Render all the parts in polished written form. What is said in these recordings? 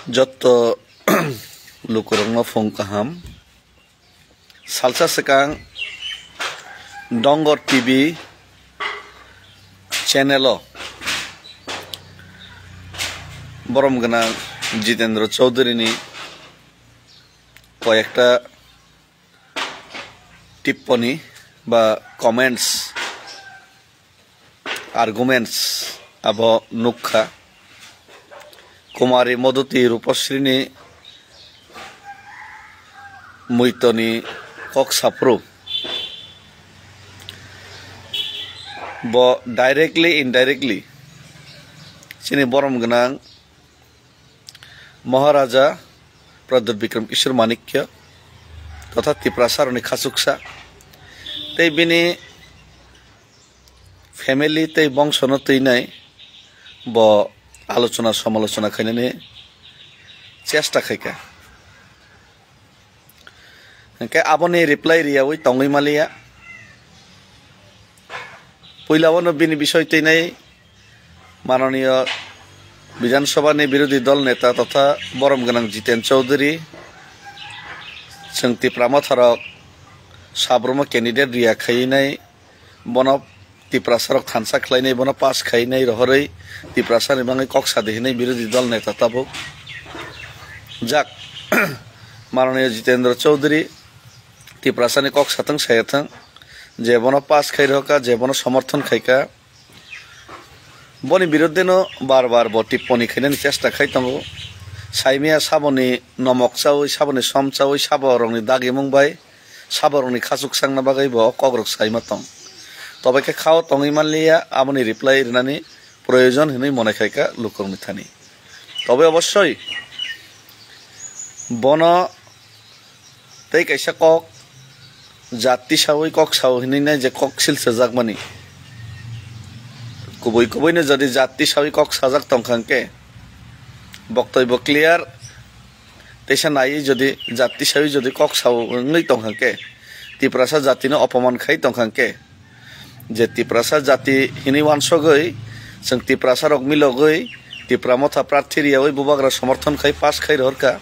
Joto lukurang phone kaham salsa sekang Dongor TV channel borom gana Jitendra Chaudhary ni কয়েকটা টিপ্পনী বা comments arguments আব নুখা কুমারী মধুতি রূপশ্রীনি মুইতনি কক সাপ্রু ব directly indirectly চিনি বরম গনাং মহারাজা प्रद्युत विक्रम किशोर माणिक्य तथा तिप्रासार अनि खासुकसा तै बिनि फैमिली तै बंशन तैनाय ब आलोचना समालोचना खायनानै चेष्टा खायका के आबनि रिप्लाई रियावै तंगै मालिया पहिलावनो बिनि विषय तैनाय माननीय विधानसभा ने विरोधी दल नेता तथा बरम गनां जितेन चौधरी जों तिप्रामथाराव साब्रमा कैंडिडेट रिया खायनाय बन तिप्रासाराव थानसा खालायनाय बन पास खायनाय रहरै तिप्रासारनि बाङै कक्सा देहैनाय विरोधी दल नेता ताबो जाक माननीय जितेन्द्र चौधरी तिप्रासारनि कक्साथों सायाथों जे बन पास खायरहका जे बन समर्थन खायका बनि विरुद्धेनो बार बार ब टिप्पणी खायनायनि चेष्टा खायतंगो साइमिया साबनि नमक चावै साबनि सम चावै साबरंनि दागि मुंबाय साबरंनि खासुक सांना बागै ब कग्रक साइमातं तबेके खाव तंगै मानलिया आबनि रिप्लाई रिनानि प्रयोजन हिनै मने खायका लुकरनि थानि तबे अवश्य बन तै कैसा कक जाति सावै कक साव हिनै जे कक सिलसे जागमानि कुबुई कुबुईनो जदि जाति सावै कक साजाक तंखांके बक्तव्य क्लियर तेसा नायै जदि जाति सावै जदि कक सावै तंखांके तिप्रासा जातिनो अपमान खाय तंखांके जे तिप्रासा जाति हिनि वानसगै जों तिप्रासा रक मिलगै तिप्रामथा प्रार्थी रियावै बुबाग्रा समर्थन खाय पास खाय रहरका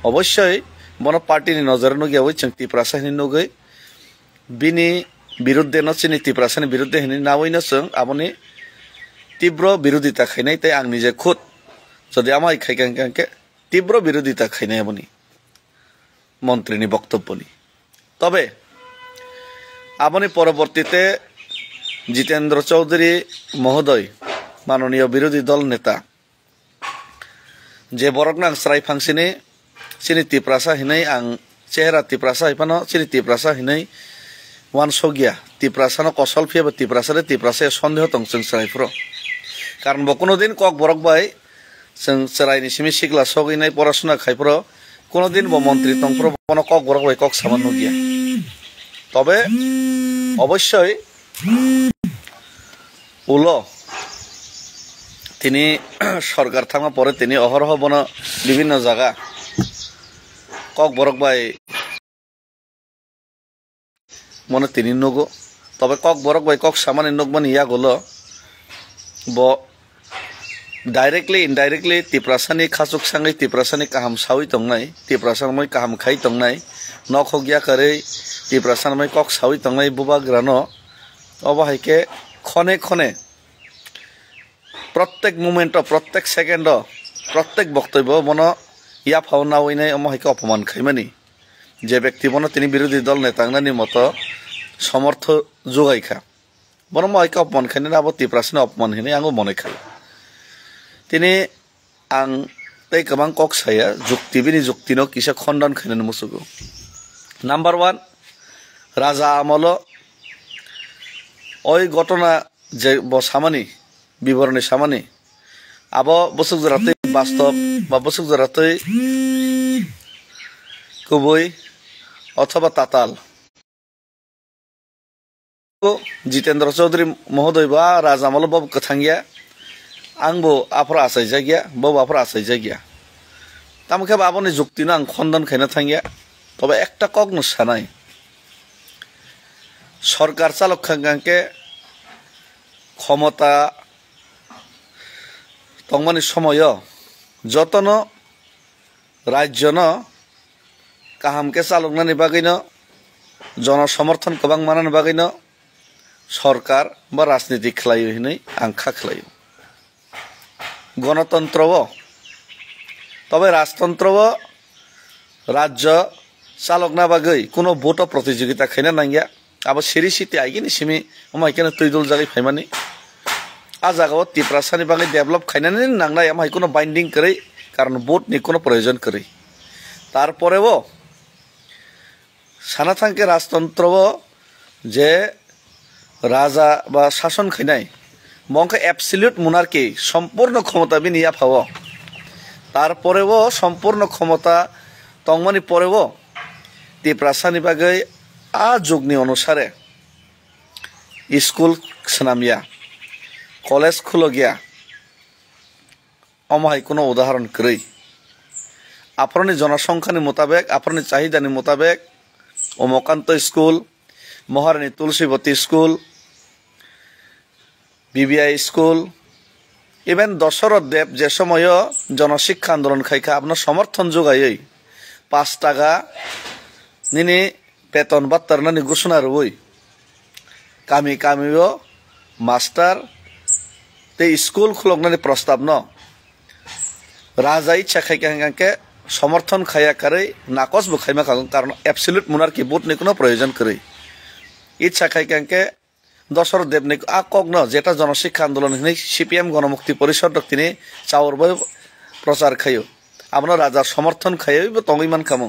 अवश्य बन पार्टीनि नजरनो गियावै जों तिप्रासा हिनि नगै बिनि विरुद्धे न चिनि तिप्रासानि विरुद्धे हिनि नावैनो जों आबनि तीव्र विरोधिता खायनाय तै आं निजे खुद जदि आमाय खायकांके तीव्र विरोधिता खायनाय आबनि मन्त्रीनि बक्तव्यनि तबे आबनि परवर्तीते जितेन्द्र चौधरी महोदय माननीय विरोधी दल नेता जे बरकनां स्राय फांसिनि चिनि तिप्रासा हिनै आं चेहरा तिप्रासा हिफानो चिनि तिप्रासा हिनै वानसगिया तिप्रासानो कसल फियाबा तिप्रासारे तिप्रासाया सन्देह तं जों स्रायफ्रो कारण बकुनो दिन कक बरक बाय जों चरायनि सिमि सिगला सगैनाय पराशुना खायफ्रो कोनो दिन ब मन्त्री तंफ्रो बन कक बरक बाय कक सामान्य गिया तबे अवश्य उलो तिनि सरकार थांगा परे तिनि अहरह बन विभिन्न जागा कक बरक बाय मने तिनि नगो तबे कक बरक बाय कक सामान्य नगमान इया गलो ब डाइरेक्टली इनडाइरेक्टली तिप्रासानि खासुक सांगै तिप्रासानि काहाम सावै तंनाय तिप्रासानि काहाम खाय तंनाय नखगिया करे तिप्रासानि कक सावै तंनाय बुबाग्रानो अबाहायके खने खने प्रत्येक मोमेंट प्रत्येक सेकेंड प्रत्येक बक्तव्य बन या फाव नावैनाय अमाहायके अपमान खायमानि जे व्यक्ति बन तिनि विरोधी दल नेतांगनानि मत समर्थ जुगायखा बन माहायके अपमान खायनानै आबो तिप्रासानि अपमान हिनै आंबो मने खाय तिनि आं तै गोबां कक साया जुक्ति बिनि जुक्तिनो किसा खंडन खायनानै मुसुगो नाम्बार 1 राजा आमल ओइ घटना जे सामानि विवरणी सामानि आबो बसुक जरातै वास्तव बा बसुक जरातै कुबुई अथवा ताताल जितेन्द्र चौधरी महोदय बा राजा आमल बाबु कथांगिया आंबो आफरा आसाय जागिया बाबु आफरा आसाय जागिया तामखे बाबुनि जुक्तिनो आं खंडन खायना थांगिया तबे एकटा कक न सानाय सरकार चालक खांगांके क्षमता तंगमानि समय जतन राज्य न kaham ke saluknani bagino জনসমর্থন गोबां मानानि bagino সরকার বা রাজনীতি খেলাयो हिनै आं खाख्लायो गणतन्त्रও তবে রাজতন্ত্রও রাজ্য চালকনা বাগৈ কোনো ভোট প্রতিযোগিতা খাইনা নাঙ্গিয়া আবার সিরি সিটি আইগিনি সিমি আমাইকেন তৈদুল জায়গায় ফাইমানি आ জায়গাও তিপ্রাসানি বাগৈ ডেভেলপ খাইনানি নাংনাই আমাই কোনো বাইন্ডিং করে কারণ ভোট নি কোনো প্রয়োজন করে তারপরেও সানা থাঙ্কে রাজতন্ত্রও যে রাজা বা শাসন খাইনাই মঙ্কে অ্যাবসলিউট মোনার্কি সম্পূর্ণ ক্ষমতা বিনিয়া পাও তারপরেও সম্পূর্ণ ক্ষমতা তংমানি পরেও তিপ্রাসানি বাগৈ आ जुगनि अनुसारे स्कुल सनामिया कलेज खुलगिया अमाहाय कोनो उदाहरण करै आपरनि जनसंख्यानि मुताबिक आपरनि चाहिदानि मुताबिक Umakanta school Maharani Tulsibati school BBI school even Dasharath Deb जे समय जनशिक्षा आंदोलन खाइखा आपनार समर्थन जगायै 5 टाका निनि बेतन बात्तारनानि घोषणा रवै कामी कामीओ मास्टार ते स्कुल खुलगनानि प्रस्ताव न राजा इच्छा खाइके समर्थन खाया करे नाकस बुखाइमा कारण एब्सोल्यूट मोनार्की भोट नि कोनो प्रयोजन करे इच्छा खाइके दशरथ देव नि आ कग्न जेटा जनशिक्षा आंदोलन हिनै सीपीएम गणमुक्ति परिषद तिनि चावरबो प्रचार खायो आपनो राजा समर्थन खायो तंगैमान खामो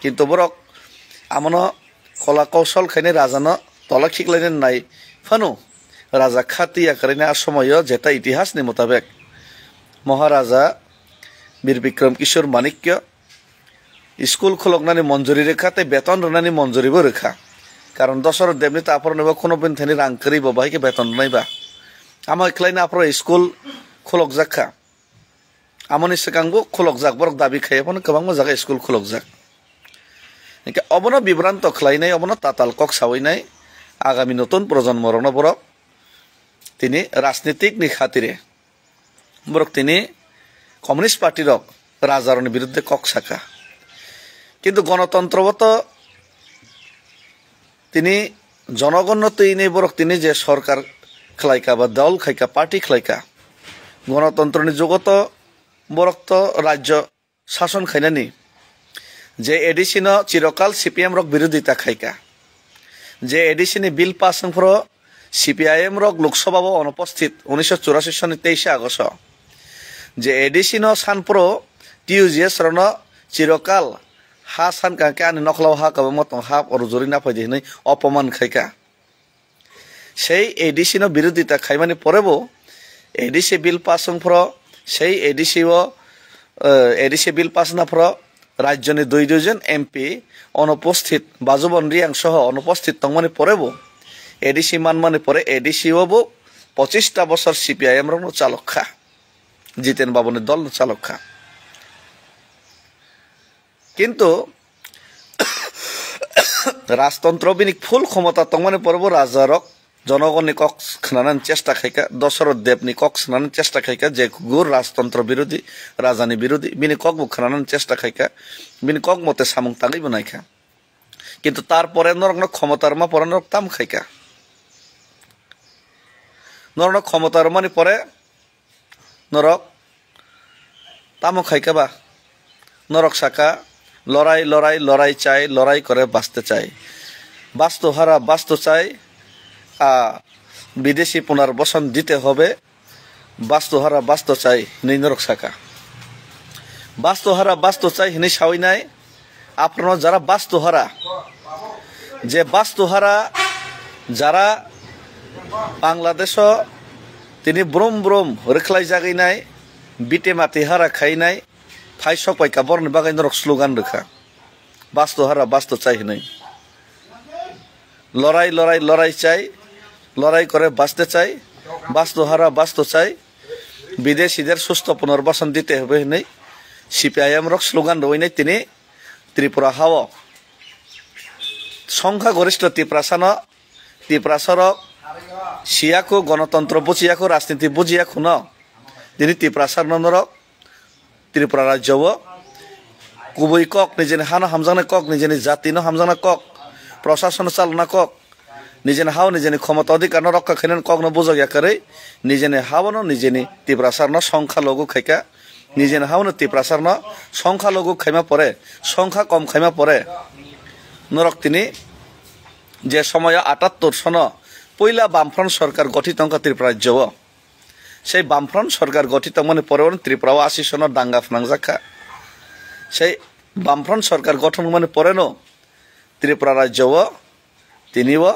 किन्तु बरक आमनो कला कौशल खाइने राजानो तला खिकलाइने नाय फानु राजा खातिया करेने आ समय जेटा इतिहासनि मुताबिक महाराजा वीर विक्रम किशोर माणिक्य स्कुल खुलगनानि मंजुरी रेखा ते बेतन रनानि मंजुरीबो रेखा कारण दशरथ देवनि तापरनोबो कोनो बेनथानि रां करिबो बाहायके बेतन नायबा आमा खलाइना आपर स्कुल खुलग जाखा आमनि सिगांबो खुलग जाक बरक दाबि खायफोन गोबां मोजां स्कुल खुलग जाक अबनो विभ्रांत खालायनाय अबनो ताताल कक सावैनाय आगामी नतुन प्रजन्मरनो बरक तिनि राजनीतिक नि खातिरे बरक तिनि कम्युनिस्ट पार्टी रक राजारनि बिरुद्धे कक साका किन्तु गणतंत्रवत तिनि जनगण तैने बरक तिनि जे सरकार खलायका बा दल खायका पार्टी खलायका गणतंत्रनि जगत बरक तो राज्य शासन खायनानि जे एडिशन चिरकाल सीपीएम रक विरोधिता खाइका जे एडिशन बिल पासन फरो सीपीआईएम रक लोकसभा अनुपस्थित 1984 सन 23 आगस्ट जे एडिशन सान फरो टीयूजीएस रन चिरकाल हा सान काके आनि नखलाव हा कब मत हा और जरिना फायदे नै अपमान खाइका सेई एडिशन विरोधिता खाइमानि परेबो एडिसी बिल पासन फरो सेई एडिसी बिल पासना फरो राज्यनि 2 जन एमपी अनुपस्थित बाजुबन रियां सह अनुपस्थित तंगमानि परेबो एडिसी मानमानि परे एडिसीओबो 25टा बছর सीपीआईएम रनो चालकखा जितेन बाबुनि दल चालकखा किन्तु राजतंत्र बिनि फुल क्षमता तंगमानि परेबो राजारक जनगणनि कक खनानानि चेष्टा खाइका दशरथ देवनि कक खनानानि चेष्टा खाइका जे गुर राजतंत्र विरोधी राजानि विरोधी बिनि कक खनानानि चेष्टा खाइका बिनि कक मते सामुं तांगै बनाइखा किन्तु तार परे नरकनो क्षमतार मा परे नरक ताम खाइका नरक क्षमतार मानि परे नरक ताम खाइका बा नरक साका लड़ाई लड़ाई लड़ाई चाय लड़ाई करे बाँचते चाय बास्तु हारा बास्तु चाय विदेशी पुनर्बसन दीते होबे बास्तुहारा बास्तु चाय नरक साका बास्तुहारा बास्तु चाय हिनै सावैनाय आपनो जारा बास्तुहारा जे बास्तुहारा जारा बांग्लादेश तिनि ब्रम ब्रम रेखलाय जागैनाय बिटे माति हारा खाइनाय फाइसक पाइका बरनि बागै नरक स्लोगान रेखा बास्तुहारा बास्तु चाय हिनै लड़ाई लड़ाई लड़ाई चाय लड़ाई करे बाँचते चाय बास्तुहारा बास्तु चाय विदेशीদের সুস্থ পুনর্বাসন দিতে হবে নাই सीपीआईएम रक स्लोगान रवैनाय तिनि त्रिपुरा हाव संख्यागरिष्ठ त्रिपुरासर सियाको गणतंत्र बुझियाको राजनीति बुझियाको न दिनै त्रिपुरासार नरक त्रिपुरा राज्य গুबै কক নিজেনি হানো হামজাংনা কক নিজেনি জাতিনো হামজাংনা কক প্রশাসন চালনা কক নিজেনি হাও নিজেনি ক্ষমতা অধিকার রক্ষা খাইন কক না বুঝা গিয়াকারে নিজেনি হাওনো নিজেনি তিপ্রাসার ন সংখ্যালঘু খাইকা নিজেনি হাওনো তিপ্রাসার ন সংখ্যালঘু খাইমা পরে সংখ্যা কম খাইমা পরে নরক তিনি যে সময় ৭৮ সন পয়লা বামফ্রন্ট সরকার গঠিত ত্রিপুরা রাজ্য সেই বামফ্রন্ট সরকার গঠিত মানে পরে ত্রিপুরা ৮০ সন দাঙ্গা ফনাংজাখা সেই বামফ্রন্ট সরকার গঠন মানে পরেনো ত্রিপুরা রাজ্য তিনিও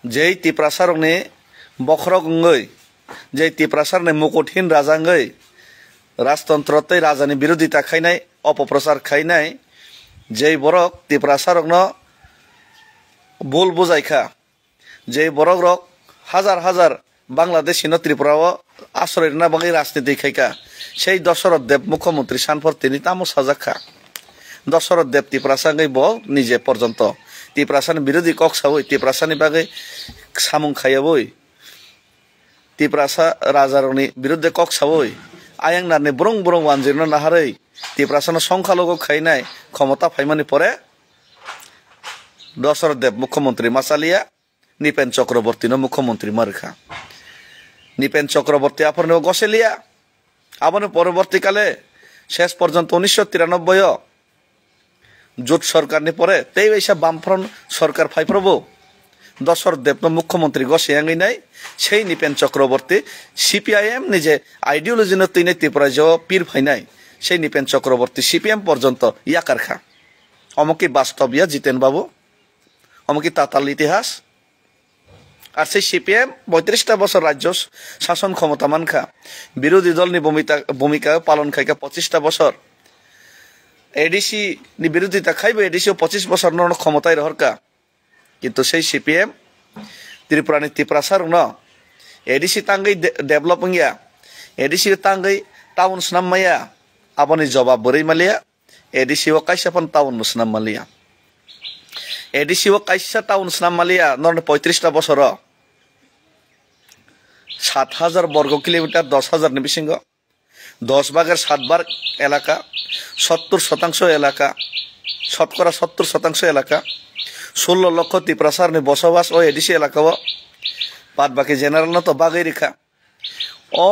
যেই তিপ্রাসারংনি বখরগৈ যেই তিপ্রাসারনি মুকুটহীন রাজাঙ্গৈ রাজতন্ত্রতে রাজানি বিরোধিতা খাইনাই অপপ্রচার খাইনাই যেই বরক তিপ্রাসারগ্ন ভুল বুঝাইখা যেই বরক রক হাজার হাজার বাংলাদেশি ত্রিপুরাও আশ্রয় না বাকি রাজনীতি খাইকা সেই দশরথ দেব মুখ্যমন্ত্রী সানফর তিনি তামো সাজাখা দশরথ দেব তিপ্রাসাঙ্গই নিজে পর্যন্ত তিপ্রাসানি বিরোধী কক সাবই তিপ্রাসানি বাগে সামুং খাইয়াবই তিপ্রাসা রাজারনি বিরুদ্ধে কক সাবই আয়াং নারনি ব্রং ব্রং ওয়ানজিরনো নাহারই তিপ্রাসানো সংখ্যালঘু খাইনাই ক্ষমতা ফাইমানি পরে দশরথ দেব মুখ্যমন্ত্রী মাসালিয়া নিপেন চক্রবর্তী মুখ্যমন্ত্রী মারখা নিপেন চক্রবর্তী আপনি গসেলিয়া আবার পরবর্তীকালে শেষ পর্যন্ত ১৯৯৩ জোট সরকার নি পরে তেই এইসব বামফ্রন্ট সরকার ফাইপ্রব দশরথ দেব মুখ্যমন্ত্রী গসেয়াঙ্গি নাই সেই নিপেন চক্রবর্তী সিপিআইএম নিজে আইডিওলজি তিনি ত্রিপুরা যে পীর ফাইনাই সেই নিপেন চক্রবর্তী সিপিএম পর্যন্ত ইয়াকারখা অমকি বাস্তব ইয়া জিতেন বাবু অমকি তাতাল ইতিহাস আর সেই সিপিএম ৩৫টা বছর রাজ্য শাসন ক্ষমতা মানখা বিরোধী দল ভূমিকা পালন খাইকা ২৫টা বছর এডিসি নি বিরোধিতা খাইবে এডিসিও ২৫ বছর ক্ষমতায় রহরকা কিন্তু সেই সিপিএম ত্রিপুরানি তিপ্রাসার ন এডিসি তাঙ্গই ডেভেলপিং ইয়া এডিসি তাঙ্গই টাউন স্নামাইয়া আপনি জবাব বরেই মালিয়া এডিসিও কাইসাপন টাউন স্নাম মালিয়া এডিসিও কাইসা টাউন স্নাম মালিয়া ৩৫টা বছর ৭,০০০ বর্গ কিলোমিটার ১০,০০০ নিবিসিংহ ১০ ভাগের ৭ ভাগ এলাকা ৭০% এলাকা শতকরা ৭০% এলাকা ১৬ লক্ষ তিপ্রাসারনি বসবাস ও এডিসি এলাকাও বাদ বাকি জেনারেল তো বাগেই রেখা ও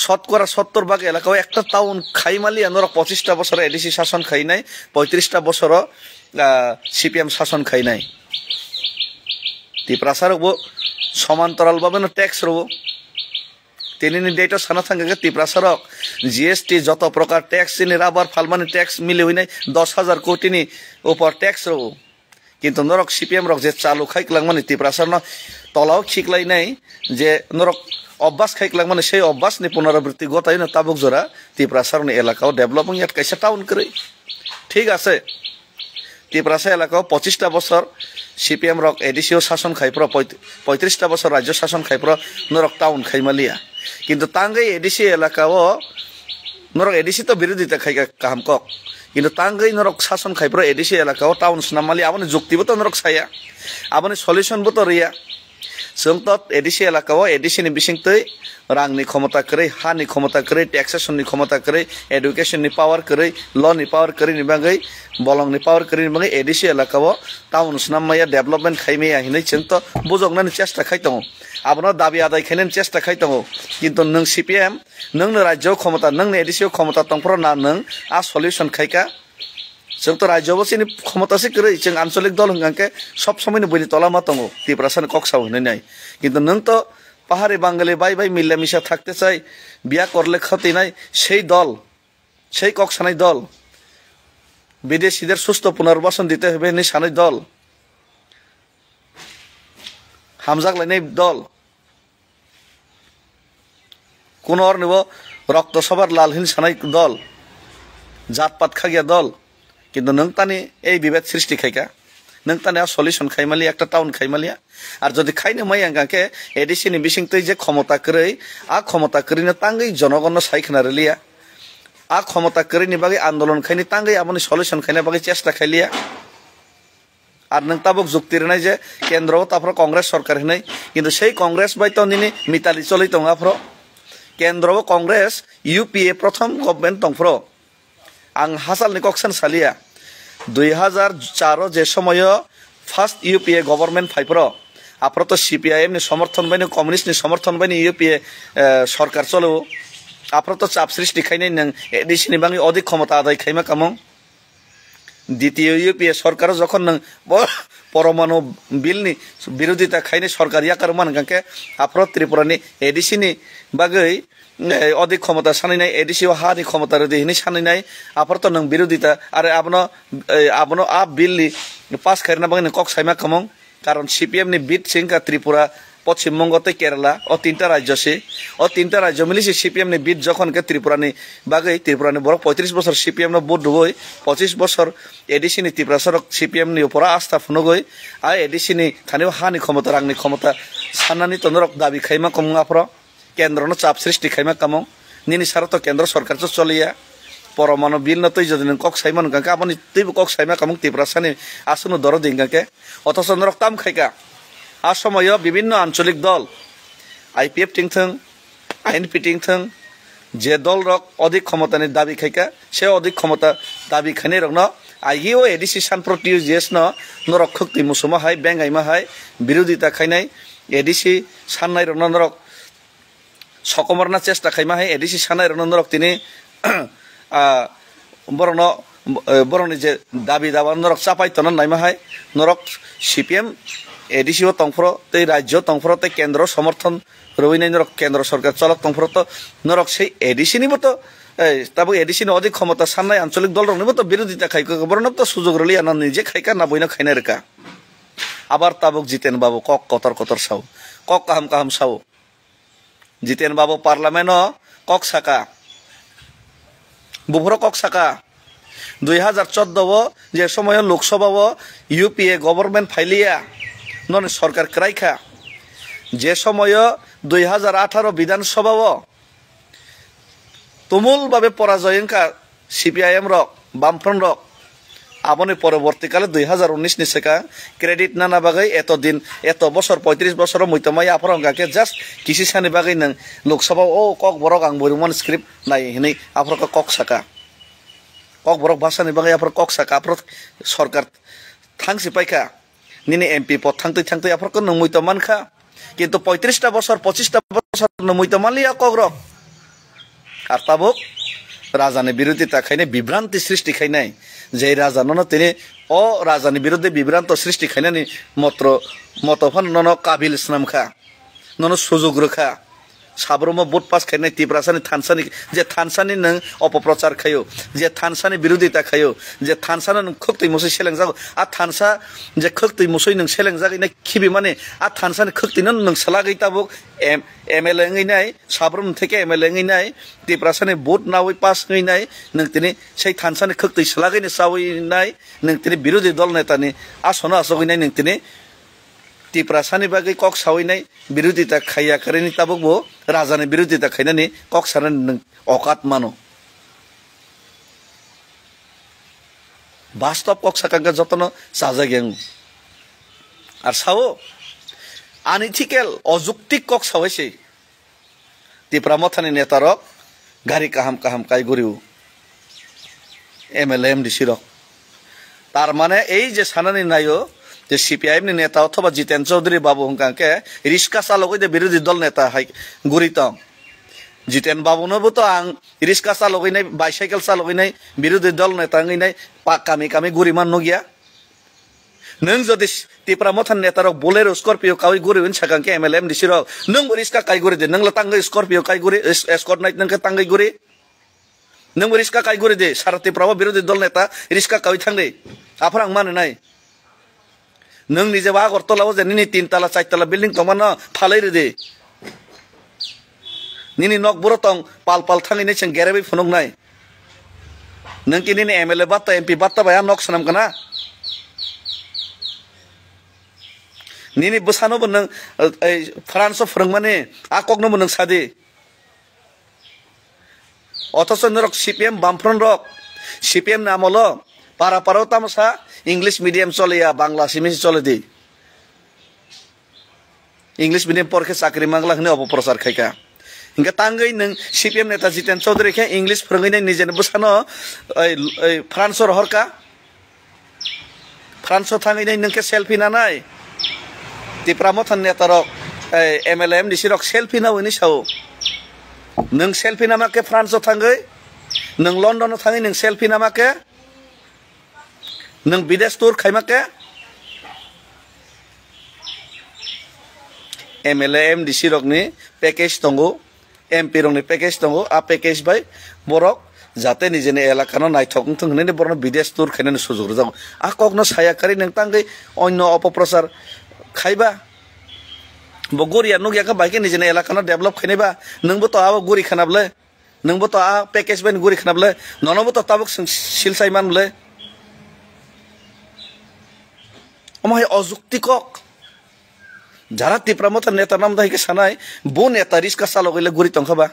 শতকরা ৭০ ভাগ এলাকাও একটা টাউন খাইমালিয়া ২৫টা বছর এডিসি শাসন খাই নাই ৩৫টা বছর সিপিএম শাসন খাই নাই তিপ্রাসারও সমান্তরাল ভাবে ট্যাক্স রব তিনি ডেট সানা থাকে তিপ্রাসারক জিএসটি যত প্রকার ট্যাক্স চিনি রাবার ফালমানি ট্যাক্স মিলে হই নাই ১০,০০০ কোটিনি উপর ট্যাক্স রব কিন্তু নরক সিপিএম রক যে চালু খাইকলাং মানে তিপ্রাসার তলাও খিকলাই নাই যে নরক অভ্যাস খাইকলাং মানে সেই অভ্যাস নি পুনরাবৃত্তি গতাই না তাবুক জোড়া তিপ্রাসারনি এলাকাও ডেভেলপিং ইয়াত কাইসা টাউন করে ঠিক আছে তিপ্রাসা এলাকাও ২৫টা বছর সিপিএম রক এডিসিও শাসন খাইপ্র ৩৫টা বছর রাজ্য শাসন খাইপ্র নরক টাউন খাইমালিয়া কিন্তু তাঙ্গাই এডিসি এলাকাও নরক এডিসি তো বিরোধিতা খাইকা কাহাম কক কিন্তু তাঙ্গাই নরক শাসন খাইপ্র এডিসি এলাকাও টাউন স্নামালি আপনি যুক্তিবো তো নরক সাইয়া আপনি সলিউশনবো তো রিয়া जों तो एडिसी एलाकाओ एडिसी बिसिंगतै रांनि क्षमता करै हानि क्षमता करै टैक्सेशननि क्षमता करै एडुकेशननि पावर करै ल'नि पावर करै नि बागै बलंनि पावर करै नि बागै एडिसी एलाकाओ टाउन स्नाममाया डेभलपमेन्ट खाइमेया हिनै जों तो बुजोगनानि चेष्टा खाइतङ आबनो दाबि आदाय खाइनानि चेष्टा खाइतङ किन्तु नों सीपीएम नोंनो राज्यआव क्षमता नोंनो एडिसिआव क्षमता दंफ्रो ना नों आ सल्युशन खाइका जों तो राज्यआवबो सिनि क्षमतासो करै जों आन्चलिक दल हंगांके सब समयनो बोलि तलामा दङ तिप्रासानि कक्साव होनाय किन्तु नों तो पाहाड़ी बांगाली बाई बाई मिला मिशा थाकते चाই बिया करले खतिनाय সেই দল সেই কক্সানাই দল বিদেশিদের সুস্থ পুনর্বাসন দিতে হবে নি সানাই দল হামজাগলাইনাই দল কোন আর নেব রক্ত সবার লালহীন সানাই দল জাতপাত খাগিয়া দল কিন্তু नों तानि এই বিভেদ সৃষ্টি খাইকা नों तानि सल्यूशन खाइमालिया একটা টাউন খাইমালিয়া আর যদি খাইনে মাই আঙ্গাকে এডিসিনি বিসিংতै যে ক্ষমতা কरै आ क्षमता करिनो तांगै जनगण साइखना रेलिया आ क्षमता करिनि बागै आन्दोलन खाइनि तांगै आबनि सल्यूशन खाइना बागै चेष्टा खाइलिया আর नों ताबुक जुक्ति रेनाय जे केन्द्रआव ताफ्रो कांग्रेस सरकार हिनै किन्तु সেই कांग्रेस बायतो निनि मिताली चलै दंगाफ्रो केन्द्रआव कांग्रेस यूपीए प्रथम गभर्नमेन्ट दंफ्रो आं हासालनि कक्सान सालिया 2004 जे समय फार्स्ट यूपीए गवर्नमेंट फाइप्रो आपरो तो सीपीआईएम नि समर्थन बायनो कम्युनिस्ट नि समर्थन बायनो यूपीए सरकार चलो आपरो तो चाप सृष्टि खायनै नों एडिशननि बाङै अधिक क्षमता आदाय खायमा कामो द्वितीय यूपीए सरकार जखन नों परमाणु बिलनि विरोधिता खायनै सरकार याकार मानगांके आपरो त्रिपुरानि एडिशननि बागै अधिक क्षमता सानैनाय एडिसि हानि क्षमता रेदिनि सानैनाय आपरो तो नों विरोधिता आरो आबनो आ बिलनि पास खायना बाङै कक सायमा कामो कारण सीपीएम नि बिट सिंका त्रिपुरा पश्चिम बंग केरला और 3टा राज्य से और 3टा राज्य मिली से सीपीएम ने बिट जखन के त्रिपुरानि बागै त्रिपुरानि बर 35 बছর सीपीएम न भोट दुगै 25 बছর एडिसि नि त्रिपुरा सरक सीपीएम नि ऊपर आस्था फुनगै आ एडिसि नि थाने हानि क्षमता रांनि क्षमता साननानि तनरक दाबि खायमा कमङाफ्र केन्द्र न चाप सृष्टि खायमा कामो निनि सारा तो केन्द्र सरकार तो चलिया परमाणु बिल न तै जदि कक सायमान गांके आपनि तैबो कक सायमा कामङ त्रिपुरा सानि आसुनो दर दिंगाके अथच नरक ताम खायका आ समय विभिन्न आंचलिक दल आईपीएफ टिंथों आईएनपी टिंथों जे दल रक अधिक क्षमतानि दाबि खायका से अधिक क्षमता दाबि खायनै रक न आइयो एडिसि सानप्रति जेस न नरक खक्ति मुसुमा हाय बेंगाइमा हाय विरोधिता खायनाय एडिसि साननाय रक नरक सकमरना चेष्टा खायमा हाय एडिसि साननाय रक नरक तिनि बरनि जे दाबि दाबा नरक चापाय तनन नायमा हाय नरक सीपीएम एडिसि तंफ्र तै राज्य तंफ्र तै केन्द्र समर्थन रविनाय नरक केन्द्र सरकार चलक तंफ्र तो नरक से एडिसि निबो तो तब एडिसि अधिक क्षमता साननाय आंचलिक दल रनिबो तो विरोधिता खायका बरन तो सुजुग रलिया ना निजे खायका ना बयना खायना रेका आबार ताबुक जितेन बाबू कक कतर कतर साव कक काहाम काहाम साव जितेन बाबू पार्लियामेन्ट कक साका बुफर कक साका 2014 जे समय लोकसभा यूपीए गवर्नमेंट फाइलिया नन सरकार क्राइखा जे समय 2018 विधानसभा तुमुल भावे पराजयनका सीपीआईएम रक बामफ्रंट रक आबनि परवर्तीकाले 2019 नि सेका क्रेडिट नाना बागै एत दिन एत बছর 35 बছर मैतमाय आफरंगाके जस्ट किसी सानि बागै नों लोकसभा ओ कक बरक आं बरुमान स्क्रिप्ट नाय हिनै आफरका कक साका कक बरक भाषानि बागै आफर कक साका आफर सरकार थांसि पाइका निने एमपी पद थांतै आफरको नों मैतमानखा किन्तु 35टा बছর 25टा बছर नों मैतमानलिया कक रक आर ताबुक राजानि विरोधिता खायनाय विभ्रांति सृष्टि खायनाय जे राजा नन तिनि अ राजानि विरुद्धे विभ्रांत सृष्टि खायनानि मतफान नन काबिल स्नामखा नन सुजुग रोखा साब्रम भोट पास खायनाय त्रिपुरासानि थानसानि जे थानसानि नों अपप्रचार खायो जे थानसानि विरोधिता खायो जे थानसानो नों खक्तै मुसै सेलें जागो आ थानसा जे खक्तै मुसै नों सेलें जागैनाय खिबि माने आ थानसानि खक्तैनो नों सलागै ताबुक एमएलए ngैनाय साब्रम थेके एमएलए ngैनाय त्रिपुरासानि भोट नावै पास ngैनाय नों तिनि सै थानसानि खक्तै सलागैनो सावैनाय नों तिनि विरोधी दल नेतानि आसना आसगैनाय नों तिनि त्रिपुरासानि बागै कक सावैनाय विरोधिता खाया करेनि ताबुकबो राजानि विरोधिता खायनानि कक सारन नों औकात मानो वास्तव कक साकांगा जतन साजागें आर सावो आनिथिकेल अजुक्तिक कक सावैसै त्रिपुरा मथानि नेतारक गारि काहाम काहाम कायगुरिउ एमएलए एमडीसी रक तार माने এই যে সানানি नायो जे सीपीआईएम नि नेता अथवा जितेन चौधरी बाबू हुंकाके रिक्शा चालक दे विरोधी दल नेता हाय गुरितम जितेन बाबूनोबो तो आं रिक्शा चालकैनाय बाइसाइकेल चालकैनाय विरोधी दल नेता ngैनाय कामी कामी गुरिमान नगिया नों जदि त्रिपुरा मथान नेतारक बोलेरो स्कर्पियो कावै गुरिउन साकांके एमएलए एमडीसी रक नों रिक्शा काय गुरि दे नों लातांगै स्कर्पियो काय गुरि एस्कॉर्ट नाइट नोंके तांगै गुरि नों रिक्शा काय गुरि दे सारा त्रिपुरा विरोधी दल नेता रिक्शा कावै थांगै आफरां माने नाय नों निजे आगरतलाव जे निनि 3 तला 4 तला बिल्डिं तमान फालै रे निनि नक बरतं पाल पाल थाङैनै जों गेरेबै फुनुंनाय नों कि निनि एमएलए बात्ता एमपी बात्ता बाया नक सनाम kana निनि बसानोबो नों फ्रान्स फोरोंमाने आकगनोबो नों सादि अथच नरक सीपीएम बामफ्रन रक सीपीएम नामलो पारा पाराव तामसा इंग्लिश मीडियम चलिया बांग्ला सिमिस चले दी इंग्लिश मीडियम पढ़के चाकरी मांगला हने अपप्रचार खायका Hingga tanggai neng CPM neta Jiten Chaudhary ke English forongai neng nijen busano France horka France thangai neng ke selfie nanai Tipramothan neta rok MLM di sirok selfie na wini sao neng selfie nama ke France thangai neng London thangai neng selfie nama ke neng bides tour khaima ke MLM di sirok ni package tongo MP rong ni package tongo a package bai borok jate nijene elakano naithok thung ne borno bides tour khainani sujog rojak a kokno saya kari neng tangai onno opoprosar khaiba bo goriya nugya ka baike nijene elakano develop khaineba nengbo to abo gori khanable nengbo to a package bai gori khanable nonobo to tabuk silsai manble omai ojuktikok যারা টিপ্রামত নেতা নাম দাইকে সানাই বো নেতা রিস্কা চালকইলে গুরি তংখাবা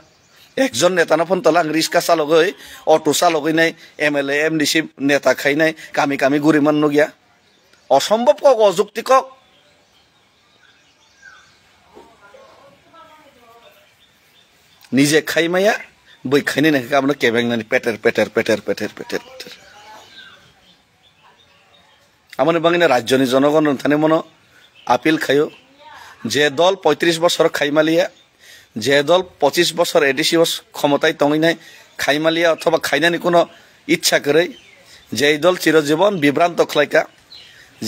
একজন নেতা না phone তলাং রিস্কা চালকই অটো চালকই নাই এমএলএ এমডিসি নেতা খাই নাই কামি কামি গুরি মান নগিয়া অসম্ভব কক অযুক্তি কক নিজে খাই মাইয়া বই খাইনি নাকি আমরা কেবেং নানি পেটের পেটের পেটের পেটের পেটের পেটের আমাদের বাঙিনা রাজ্যনি জনগণ থানে মনো আপিল খাইও যে দল 35 বছর খাইমালিয়া যে দল 25 বছর এডিসি ক্ষমতায় তঙি নাই খাইমালিয়া অথবা খাইনানি কোনো ইচ্ছা করে যে দল চিরজীবন বিভ্রান্ত খলাইকা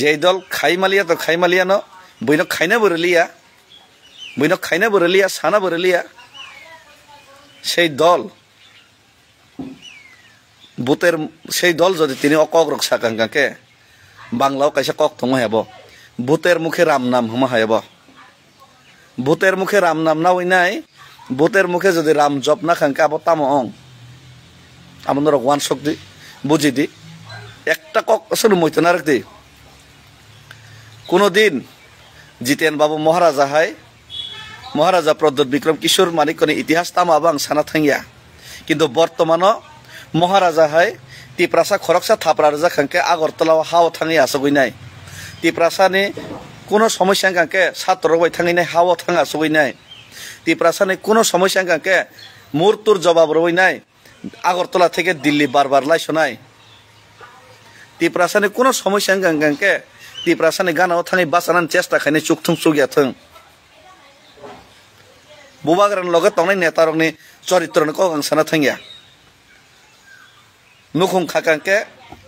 যে দল খাইমালিয়া তো খাইমালিয়া ন বইন খাইনা বরলিয়া সানা বরলিয়া সেই দল বুতের সেই দল যদি তিনি অকক রক্ষা কাঙ্কাকে বাংলাও কাইসা কক থং হেব ভূতের মুখে রাম নাম হমা হাইব ভূতের মুখে রাম নাম না ওই নাই ভূতের মুখে যদি রাম জপ না খাঙ্কা আবো তাম অং আমাদের ওয়ান শক্তি বুঝি দি একটা কক শুরু মইতো না রাখতি কোনদিন জিতেন বাবু মহারাজা হাই মহারাজা প্রদ্যোৎ বিক্রম কিশোর মানিকনি ইতিহাস তামা আবাং সানা থাঙ্গিয়া কিন্তু বর্তমান মহারাজা হাই তিপ্রাসা খরকসা থাপরা রাজা খাঙ্কে আগরতলা হাও থাঙ্গি আসগই নাই তিপ্রাসানি কোনো সমস্যা কাঙ্কে ছাত্র বাই থাঙ্গি নাই হাও থাঙ্গা আসগই নাই তিপ্রাসানি কোনো সমস্যা কাঙ্কে মূর্তুর জবাব রই নাই আগরতলা থেকে দিল্লি বারবার লাইছো নাই তিপ্রাসানি কোনো সমস্যা কাঙ্কে তিপ্রাসানি গানাও থাঙ্গি বাঁচানোর চেষ্টা খাইনি চুকথুং চুগিয়া থং বুবাগ্রান লগে তংনাই নেতারংনি চরিত্রনি কক আং সানা থাঙ্গিয়া নুখুং খাকাঙ্কে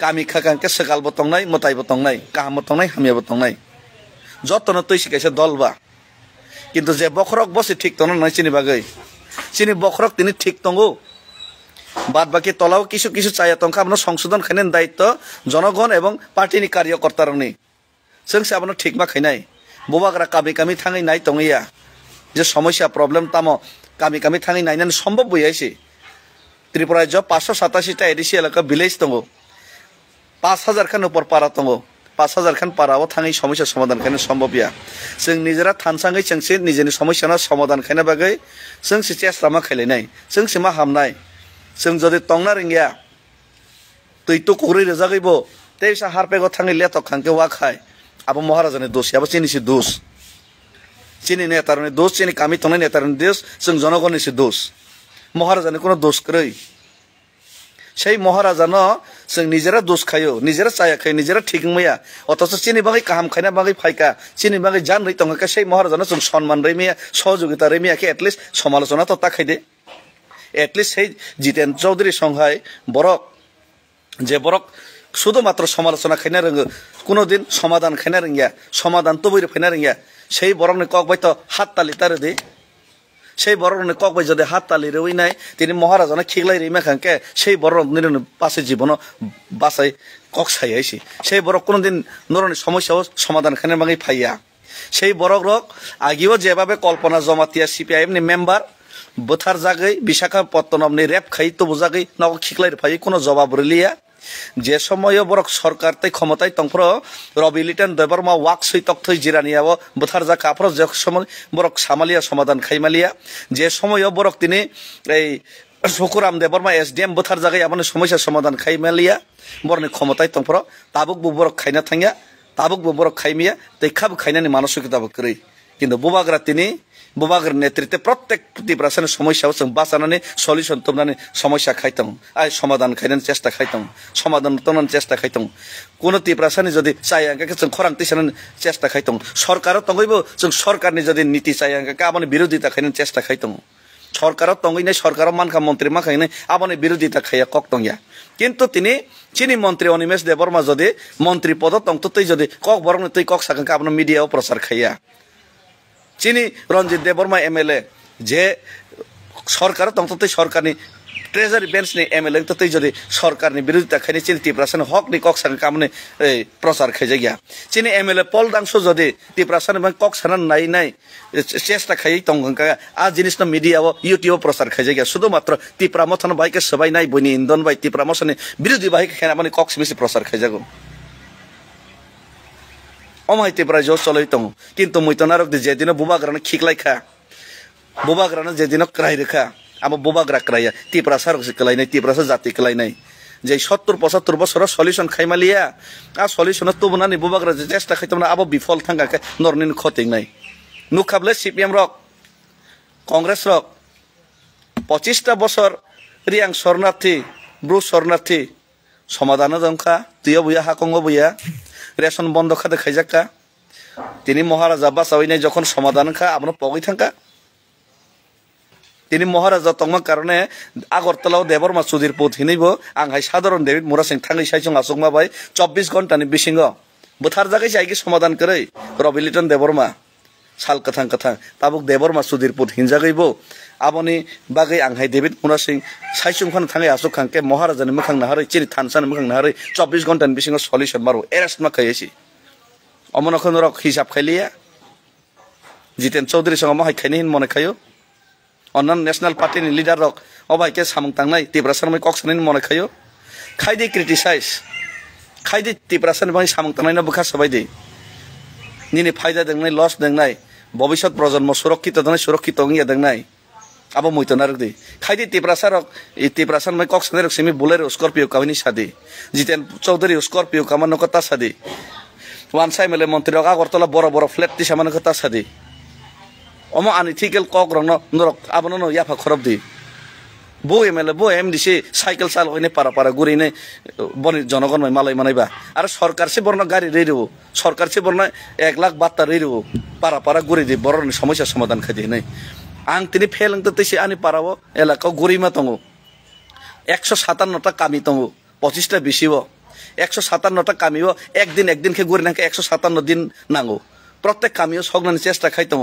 কামি খাকাঙ্কে সেকালবো তংনাই মতাইবো তংনাই কাহামবো তংনাই হামিয়াবো তংনাই যতন তুই শিখাইছে দলবা কিন্তু যে বখরক বসে ঠিক তন নয় চিনি বাগৈ চিনি বখরক তিনি ঠিক তঙ্গো বাদ বাকি তলাও কিছু কিছু চাইয়া তংখা আপনার সংশোধন খাইনেন দায়িত্ব জনগণ এবং পার্টিনি কার্যকর্তারনি जोंसे আপনার ঠিক মা খাইনাই বুবাগ্রা কামি কামি থাঙै নাই তংইয়া যে সমস্যা প্রবলেম তামো কামি কামি থাঙै নাইনান সম্ভব বইয়াইছে त्रिपुरा जो 587 एडिसी एलाका विलेज दंगो 5000 खान ऊपर पारा दंगो 5000 खान पाराव थाङै समस्या समाधान खायनो सम्भवया जों निजेरा थानसाङै जोंसे निजेनि समस्याना समाधान खायनो बागै जों चेष्टा मा खायलायनाय जों मा हामनाय जों जदि तंना रिंगिया तै तो कुरै रजागैबो तेसा हारपेगो थाङै लेतो खांके वा खाय आबो महाराजानि दोष याबो चिनिसि दोष चिनि नेतारनि दोष चिनि कामी तंनाय नेतारनि दोष जों जनगणनिसि दोष মহারাজানি কোনো দোষ করেই সেই মহারাজানো जों নিজেরা দোষ খাইও নিজেরা চায়া খাই নিজেরা ঠিক মাইয়া অথচ চিনি বাগै কাহাম খাইনা বাগै ফাইকা চিনি বাগै জান রই তংকা সেই মহারাজানো जों সম্মান রই মিয়া সহযোগিতা রই মিয়াকে এটলিস্ট সমালোচনা তো তাকাই দে এটলিস্ট সেই জিতেন চৌধুরী সংঘাই বরক যে বরক শুধুমাত্র সমালোচনা খাইনা রঙ কোনোদিন সমাধান খাইনা রঙিয়া সমাধান তো বইরে ফাইনা রঙিয়া সেই বরকনি কক বাইতো হাত তালি তারে দে সেই বরণে কক বাই যদি হাত তালি রই নাই তিনি মহারাজানা খিগলাই রিমা খাঙ্কে সেই বরণ পাশে জীবন বাসাই কক সাইয়াইছি সেই বরক কোনোদিন নরনি সমস্যাও সমাধান খানের বাঙাই ফাইয়া সেই বরক রক আগেও যেভাবে কল্পনা জমাতিয়া সিপিআইএম নি মেম্বার বোথার জাগৈ বিশাখাপত্তনমনি রেপ খাই তো বুজাগৈ নক খিগলাই ফাই কোনো জবাব রলিয়া যে সময় বরক সরকার তাই ক্ষমতায় তংফ্র রবি লিটন দেবর্মা ওয়াক সই তক্থই জিরানিয়াও বোথার যা কাফর যে সময় বরক সামালিয়া সমাধান খাইমালিয়া যে সময় বরক তিনি এই শুকুরাম দেবর্মা এসডিএম বোথার জায়গায় আমাদের সমস্যার সমাধান খাইমালিয়া বরনি ক্ষমতায় তংফ্র তাবুক বরক খাইনা থাঙ্গিয়া তাবুক বরক খাইমিয়া তাই খাব খাইনানি মানসিকতাবো করি কিন্তু বুবাগ্রা তিনি বুবাগের নেতৃত্বে প্রত্যেক ত্রিপুরাসানের সমস্যা जों বাঁচানাनै সলিউশন তোমনাनै সমস্যা খাইতাম আই সমাধান খাইনাनै চেষ্টা খাইতাম সমাধান তোনাनै চেষ্টা খাইতাম কোন ত্রিপুরাসানি যদি চাই আঙ্কাকে जों খরাং তিসানাनै চেষ্টা খাইতাম সরকারও তঙ্গইবো जों সরকারनि যদি নীতি চাই আঙ্কাকে আবনি বিরোধিতা খাইনাनै চেষ্টা খাইতাম সরকারও তঙ্গইনাই সরকারও মানকা মন্ত্রী মাখাইনাই আবনি বিরোধিতা খাইয়া কক তঙ্গিয়া কিন্তু তিনি চিনি মন্ত্রী অনিমেষ দেববর্মা যদি মন্ত্রী পদ তংতই যদি কক বরং তুই কক সাকাকে আবনি মিডিয়াও প্রচার খাইয়া চিনি রঞ্জিত দেববর্মা এমএলএ যে সরকার তংতই সরকারনি ট্রেজারি বেঞ্চনি এমএলএ ততই যদি সরকারনি বিরোধিতা খাইনি চিনি ত্রিপুরাসানি হকনি কক সাকাকে আবনি প্রচার খাইজা গিয়া চিনি এমএলএ পল দাংশ যদি ত্রিপুরাসানি কক সানান নাই নাই চেষ্টা খাই তংকা আ জিনিস মিডিয়াও ইউটিউব প্রচার খাইজা গিয়া শুধুমাত্র ত্রিপুরা মথন বাইকে সবাই নাই বইনি ইন্দন বাই ত্রিপুরা মশানি বিরোধী বাইকে খাই মানে কক মিশি প্রচার খাইজাগো অমাইতে প্রায় জোর চলাই দङ কিন্তু মৈতনারক যেদিন বুবাগ্রানো খিকলাইখা বুবাগ্রানো যেদিন ক্রাই রেখা আমার বুবাগ্রা ক্রাইয়া ত্রিপুরাসার ক্লাইনাই ত্রিপুরাসা জাতি ক্লাইনাই যে 70-75 বছর সলিউশন খাইমালিয়া আর সলিউশন তুবনানি বুবাগ্রা যে চেষ্টা খাইতাম না আবো বিফল থাঙ্গাকে নরনিন খতিং নাই নুখাবলে সিপিএম রক কংগ্রেস রক 25টা বছর রিয়াং শরণার্থী ব্রু শরণার্থী সমাধান দংখা তুইও বুয়া হাকঙ্গ বুয়া রেশন বন্ধ খাতে খাইজাকা তিনি মহারাজা বাসাওইনাই যখন সমাধান খা আপনার পগই থাকা তিনি মহারাজা তংমা কারণে আগরতলাও দেববর্মা সুধীর পুত হিনইব আংহাই সাধারণ দেবিদ মুরা সিং থাঙ্গি সাইচং আসংমা বাই 24 ঘন্টাनि बिसिंग बोथार जागाय साइके समाधान करै रवि लिटन देबबर्मा साल कथां कथां ताबुक देबबर्मा सुधीर पुत हिनजागैबो आबनि बागै आंहाय देबिद मुरा सिं साइचं फान थांगै आसु खांके महाराजानि मोखां नाहारै चिनि थानसानि मोखां नाहारै 24 घंटानि बिसिंग सलिउशन मारो एरेस्ट मा खायसि अमनखन रक हिसाब खाइलिया जितेन चौधरी संग माहाय खाइनि हिन मने खायो अन्नान नेशनल पार्टीनि लिडार रक अबाइके सामं तांनाय त्रिपुरासानि कक्सनि मने खायो खाइदि क्रिटिसाइज खाइदि त्रिपुरासानि बाय सामं तांनायना बुखा सबायदि निनि फायदा देंनाय लस देंनाय भबिष्यत प्रजन्म सुरक्षित दनाय सुरक्षित अंगिया देंनाय आबो मयतनारक दि खाइदि त्रिपुरासारक त्रिपुरासान बाय कक्सनि सिमी बोलेरो स्कॉर्पियो कावनि सादि जितेन चौधरी स्कॉर्पियो कामानो कता सादि वानसाय मेले मंत्री আগরতলা বড় বড় ফ্ল্যাট তি সামানো কতা সাদि অম আনইথিক্যাল কক রন নরক আবনো ন ইয়াফা খরব দি বো এমএলএ বো এমডিসি সাইকেল চাল হইনে পারা পারা গুরিনে বনি জনগণ মালাই মানাইবা আর সরকার সে বর্ণ গাড়ি রেইরব সরকার সে বর্ণ 1 লাখ বাত্তা রেইরব পারা পারা গুরি দি বড় সমস্যা সমাধান খাদি নাই আং তিনি ফেলং তো তেসি আনি পারাবো এলাকা গরিমা দङ 157টা কামি দङ 25টা বেশিও 157টা কামিও একদিন খে গরি নাকে 157 দিন নাঙ্গো প্রত্যেক কামিও সগনানি চেষ্টা খাইতম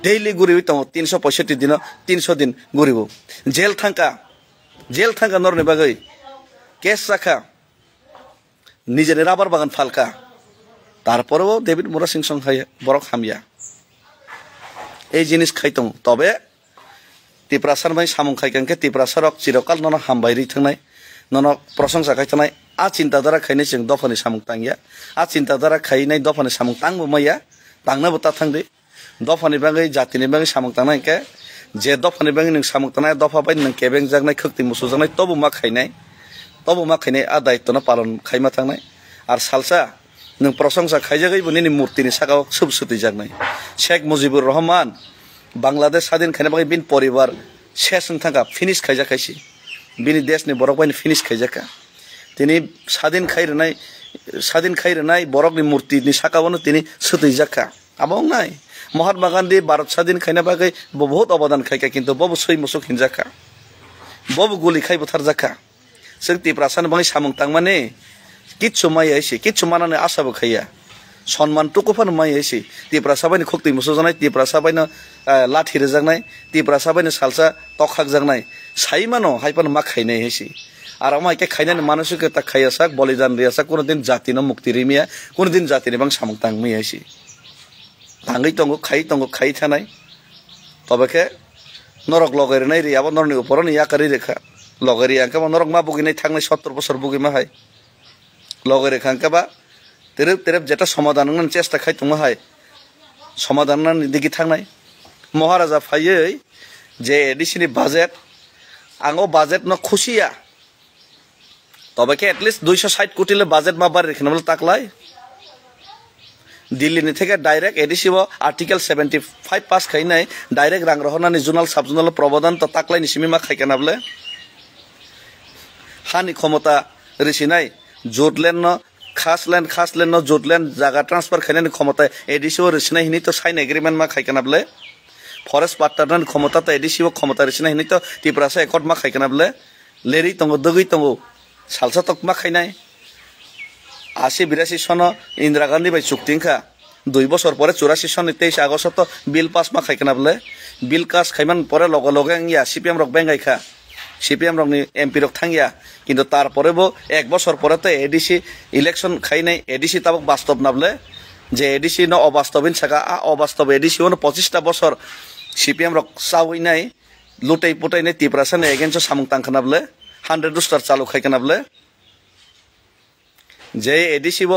ডেইলি গুরিবি দङ 365 দিন 300 দিন গুরিব জেল থাঙ্কা নরনে বাগৈ কেস রাখা নিজের রাবার বাগান ফালকা তারপরেও ডেভিড মুরা সিং সংখাই বড় খামিয়া এই জিনিস খাইতং তবে ত্রিপুরাসার বাই সামং খাইকাंके ত্রিপুরাসারক চিরকাল নন হামবাইরি থাंनाय নন প্রশংসা খাইতनाय आ চিন্তাধারা খাইনে जों दफानि सामं तांगिया आ चिन्ताधारा खाइनाय दफानि सामं तांबो मैया तांनोबो ता थांदे दफानि बागै जातिनि बागै सामं तांनायके जे दफानि बागै नों सामं तांनाय दफा बाय नों केबें जागनाय खक्ति मुसु जागनाय तबो मा खाइनाय आ दायित्वना पालन खाइमा थांनाय आर सालसा नों प्रशंसा खाइजागैबो निनि मूर्तिनि सागाव सुबसुति जागनाय शेख मुजिबुर रहमान बांग्लादेश स्वाधीन खाइना बागै बिन परिवार शेषन थांगा फिनिश खाइजाखायसि बिनि देशनि बरक बायनि फिनिश खाइजाका তিনি স্বাধীন খাইরনাই বরকনি মূর্তিনি সাকাবনো তিনি সুতই জাকা আবং নাই মহাত্মা গান্ধী ভারত স্বাধীন খাইনা বাগৈ বহুত অবদান খাইকা কিন্তু ববু সই মুসুক হিনজাকা ববু গুলি খাই বথার জাকা जों ত্রিপুরাসান বাঙাই সামং তাংমানে কিচ্ছু মাই আইসি কিচ্ছু মানানে আশাবো খাইয়া সম্মান টুকুফান মাই আইসি ত্রিপুরাসাবাইনি খক্তি মুসু জানাই ত্রিপুরাসাবাইনো লাঠি রেজাगनाय ত্রিপুরাসাবাইनो सालसा तखाक जागनाय साइमानो हाइपानो मा खाइनाय आइसि আর আমাকে খাইনানি মানসিকতা খাইয়াসাক বলিদান রিয়াসাক কোনদিন জাতিন মুক্তি রিমিয়া কোনদিন জাতিনি বাং সামং তাংমি আইসি তাঙ্গই তঙ্গ খাই থানাই তবেকে নরক লগেরিনাই রিয়াব নরনি উপরনি ইয়াকারি রেখা লগেরি আঙ্কা নরক মা বুগিনাই থাংনাই 70 বছর বুগিমা হাই লগেরি খাঙ্কা বা তেরেব যেটা সমাধান চেষ্টা খাই তুমি হাই সমাধান দিকে থাংনাই মহারাজা ফাইयै যে এডিসিনি বাজেট আঙো বাজেট ন খুশিয়া তবে কি এটলিস্ট 260 কোটিলে বাজেট মা বাড়ি রেখে বলে তাকলাই দিল্লিनि থেকে ডাইরেক্ট এডিসিব आर्टिकल 75 पास खाइनाय डाइरेक्ट रां रहनानै जुनाल साब जुनाल प्रबोधन तो ताकलायनि सिमिमा खायकेनाबले हानि क्षमता रिसिनाय जोटलेन खासलेन जोटलेन जागा ट्रांसफर खाइनायनि क्षमता एडिसिब रिसिनाय हिनि तो साइन एग्रीमेंट मा खायकेनाबले फरेस्ट पार्टनारनि क्षमता तो एडिसिब क्षमता रिसिनाय हिनि तो त्रिपुरासा एकर्ड मा खायकेनाबले लेरि तंगो दगै तंगो सालसा तक मा खाइनाय 80-82 सन इंदिरा गांधी बाय चुक्तिंखा 2 बছর পরে 84 सन 23 আগস্ট बिल पास मा खायकेनाबले बिल पास खाइमान परे लगे लगे या सीपीएम रक बेंगाइखा सीपीएम रकनि एमपी रक थांगिया किन्तु तार परेबो 1 बছর পরে तो एडीसी इलेक्शन खाइनाय एडीसी ताबक वास्तव नाबले जे एडीसी न अवास्तविन सका अवास्तव एडीसी वन 25 बছর सीपीएम रक सावैनाय लुटाई पुटाइनाय त्रिपुरासानि एगेन्स्ट सामुं तांखानाबले 100 रुस्टार चालू खायकेनाबले जे एडिसिब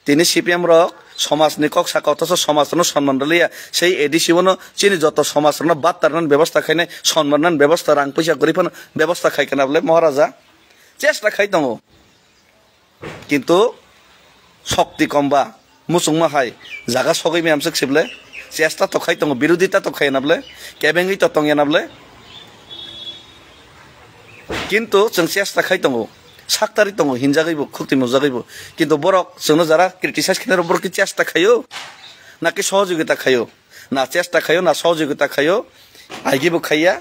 तिनी सीपीएम रक समाजनि कक साका अथच समाजनो सम्मान लिया सेई एडिसिबनो चिनि जत समाजनो बात्तारन व्यवस्था खाइनाय सम्मानन व्यवस्था रां पैसा गरिफन व्यवस्था खायकेनाबले महाराजा चेष्टा खाइ दङ किन्तु शक्ति कमबा मुसुं माहाय जागा सगै मेमसक सिबले चेष्टा तो खाइ दङ विरोधिता तो खायनाबले केबेंगै तो तंगेनाबले किन्तु जों चेष्टा खाइ दङ साक्तारि दङ हिनजागैबो खुक्ति मुजागैबो किन्तु बरक जोंनो जारा क्रिटिसाइज खायनार बरक चेष्टा खायो नाकि सहयोगिता खायो ना चेष्टा खायो ना सहयोगिता खायो आइगिबो खाइया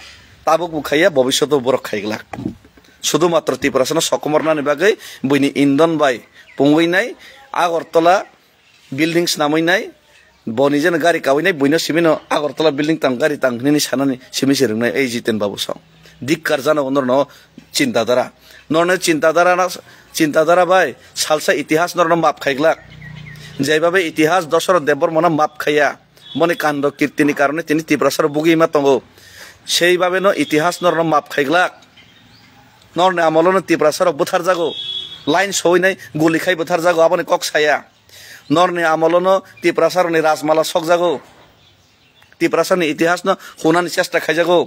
ताबुकबो खाइया भविष्यतबो बरक खायगला शुधुमात्र त्रिपुरासानो सकमरनानि बागै बैनि इन्धन बाय पंगैनाय आगरतला बिल्डिंस नामैनाय बनिजेन गारि कावैनाय बैनो सिमिनो आगरतला बिल्डिं तां गारि तांनि सानानि सिमि सिरंनाय ए जितेन बाबु साव धिक्कार जानो नरनो चिन्ताधारा नरनो चिन्ताधारा बाय सालसा इतिहास नरनो माप खायगला जायबाबे इतिहास दशरथ देवर मना माप खाया मने कांड कीर्तिनि कारणे तिनि त्रिपुरासार बुगिमा तंगो सेइबाबे न इतिहास नरनो माप खायगला नरने आमलनो त्रिपुरासार बुथार जागो लाइन सौइनाय गुलि खाय बुथार जागो आबने कक साया नरने आमलनो त्रिपुरासारनि राजमाला सक जागो त्रिपुरासारनि इतिहास न हुनानि चेष्टा खायजागो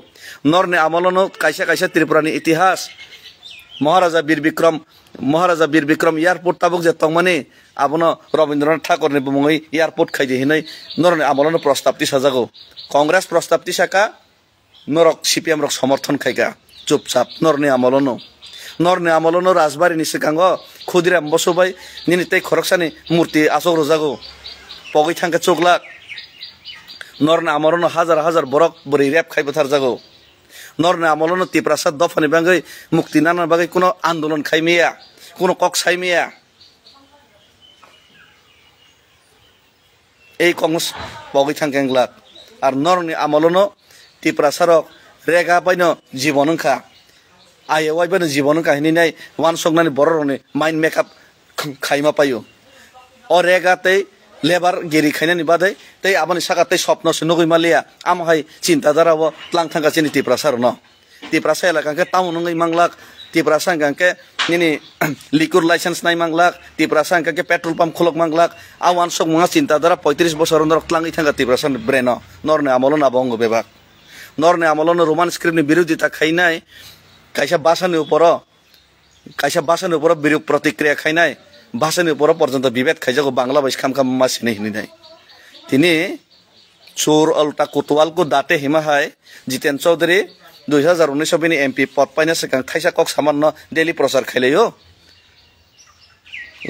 नरने आमलनो कायसा कायसा त्रिपुरानि इतिहास महाराजा वीर विक्रम एयारपोर्ट ताबुक जे तंगमानि आबनो रवीन्द्रनाथ ठाकुरनि बुङै एयारपोर्ट खायदि हिनै नरने आमलनो प्रस्ताबति साजागो कांग्रेस प्रस्ताबति साका नरक सीपीएम रक समर्थन खायगा चुपचाप नरने आमलनो राजबारिनि सिगाङो खुदिराम बसुबाय निनि तै खरकसानि मूर्ति आसक रजागो पगै थांगा चोगला नरने आमलनो हजार बरक बोरै रेप खायबोथार जागो नरने आमलनो त्रिपुरासा दफानि बागै मुक्ति नाना बागै कोनो आन्दोलन खायमिया कोनो कक सायमिया এই কংগ্রেস পগৈ থাঙ্গেংলা আর নরনি আমলনো त्रिपुरासारक रेगा बायनो जीवनखा आइवाय बायनो जीवनखा हिनै वान संनानि बररनि माइन्ड मेकअप खायमा पायो अ रेगातै लेबार गिरि खायनानि बादै तै आबनि सागातै स्वप्न सुनगै मालिया आमहाय चिन्ताधाराबो लां थांगासिनि त्रिपुरासार न त्रिपुरासा एलाकाके टाउनङै मांगलाक त्रिपुरासा गांके निनि लिकुर लाइसेंस नाय मांगलाक त्रिपुरासा गांके पेट्रोल पंप खुलक मांगलाक आवान सक मंगा चिन्ताधारा 35 बছর नर क्लाङै थांगा त्रिपुरासा ब्रेन नरने आमलो ना बंग बेबाक नरने आमलो रोमान स्क्रिप्टनि विरोधिता खायनाय कायसा भाषानि ऊपर विरोध प्रतिक्रिया खायनाय भाषानि ऊपर पर्यन्त विभेद खायजागो बांग्ला बाइस खाम मासिनै हिनै तिनि चोर अल्टा कोतवालको दाते हिमाहाय जितेन चौधरी 2019 बिनि एमपी पद पाइना सिगां थाइसा कक सामान्य डेली प्रचार खायलायो